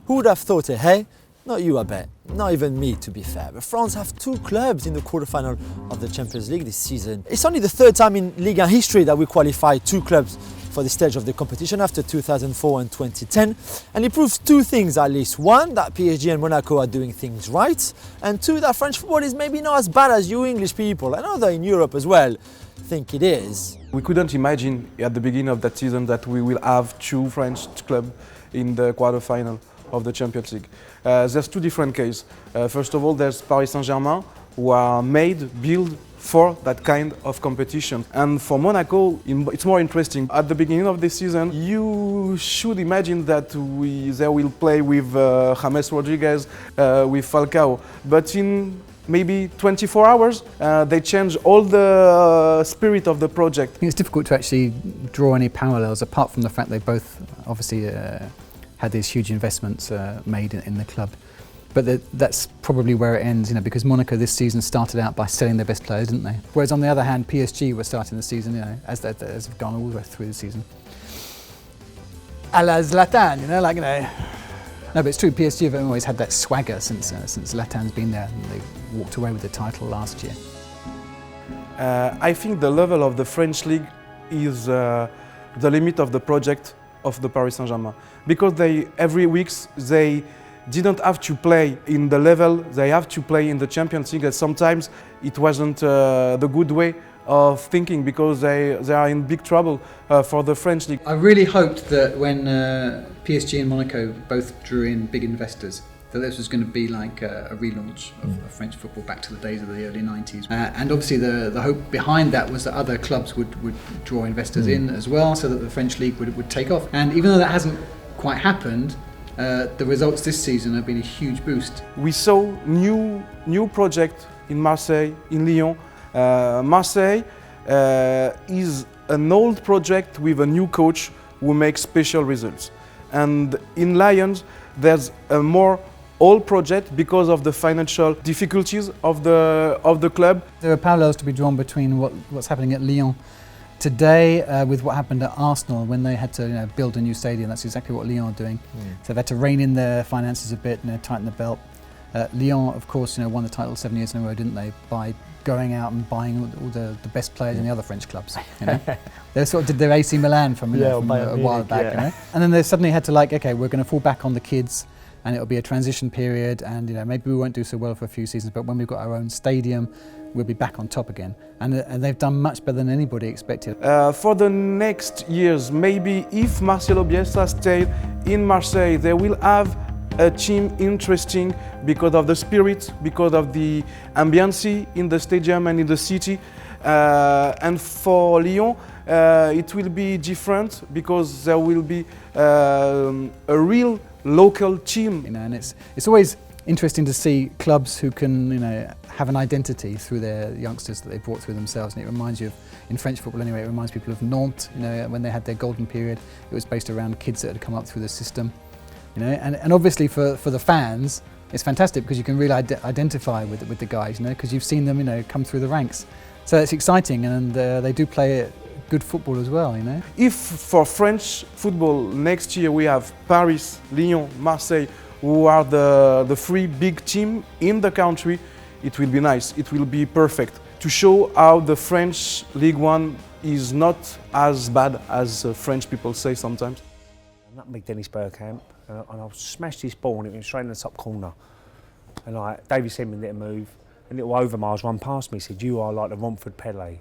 Who would have thought it, hey? Not you, I bet. Not even me, to be fair. But France have two clubs in the quarterfinal of the Champions League this season. It's only the third time in Ligue 1 history that we qualify two clubs for this stage of the competition after 2004 and 2010. And it proves two things at least. One, that PSG and Monaco are doing things right. And two, that French football is maybe not as bad as you English people, and other in Europe as well, think it is. We couldn't imagine at the beginning of that season that we will have two French clubs in the quarterfinal of the Champions League. There's two different cases. First of all, there's Paris Saint-Germain, who are built for that kind of competition. And for Monaco, it's more interesting. At the beginning of the season, you should imagine that they will play with James Rodriguez, with Falcao. But in maybe 24 hours, they change all the spirit of the project. I think it's difficult to actually draw any parallels, apart from the fact they both obviously had these huge investments made in the club. But that's probably where it ends, because Monaco this season started out by selling their best players, didn't they? Whereas on the other hand, PSG were starting the season, as they've gone all the way through the season. A la Zlatan, No, but it's true, PSG have always had that swagger since Zlatan's been there, and they walked away with the title last year. I think the level of the French League is the limit of the project of the Paris Saint-Germain. Because every week they didn't have to play in the level they have to play in the Champions League. And sometimes it wasn't the good way of thinking, because they are in big trouble for the French League. I really hoped that when PSG and Monaco both drew in big investors, that this was going to be like a relaunch of French football back to the days of the early 90s. And obviously the hope behind that was that other clubs would draw investors in as well, so that the French League would take off. And even though that hasn't quite happened, the results this season have been a huge boost. We saw new project in Marseille, in Lyon. Marseille is an old project with a new coach who makes special results. And in Lions, there's a more old project because of the financial difficulties of the club. There are parallels to be drawn between what's happening at Lyon today with what happened at Arsenal when they had to build a new stadium. That's exactly what Lyon are doing. So they've had to rein in their finances a bit, tighten the belt. Lyon, of course, won the title 7 years in a row, didn't they? By going out and buying all the best players in the other French clubs. They sort of did their AC Milan from a while back. And then they suddenly had to okay, we're going to fall back on the kids, and it'll be a transition period, and maybe we won't do so well for a few seasons, but when we've got our own stadium, we'll be back on top again. And they've done much better than anybody expected. For the next years, maybe if Marcelo Bielsa stayed in Marseille, they will have a team interesting because of the spirit, because of the ambience in the stadium and in the city. And for Lyon, it will be different because there will be a real local team. And it's always interesting to see clubs who can have an identity through their youngsters that they brought through themselves. And it reminds you of, in French football anyway, it reminds people of Nantes. When they had their golden period, it was based around kids that had come up through the system. And obviously for the fans, it's fantastic because you can really identify with the guys, because you've seen them, come through the ranks. So it's exciting, and they do play good football as well, If for French football next year we have Paris, Lyon, Marseille, who are the three big teams in the country, it will be nice. It will be perfect to show how the French Ligue 1 is not as bad as French people say sometimes. Nutmeg Dennis Bergkamp, and I smashed his ball and it went straight in the top corner. And David Seaman did a move, and little Overmars run past me, said, "You are like the Romford Pele."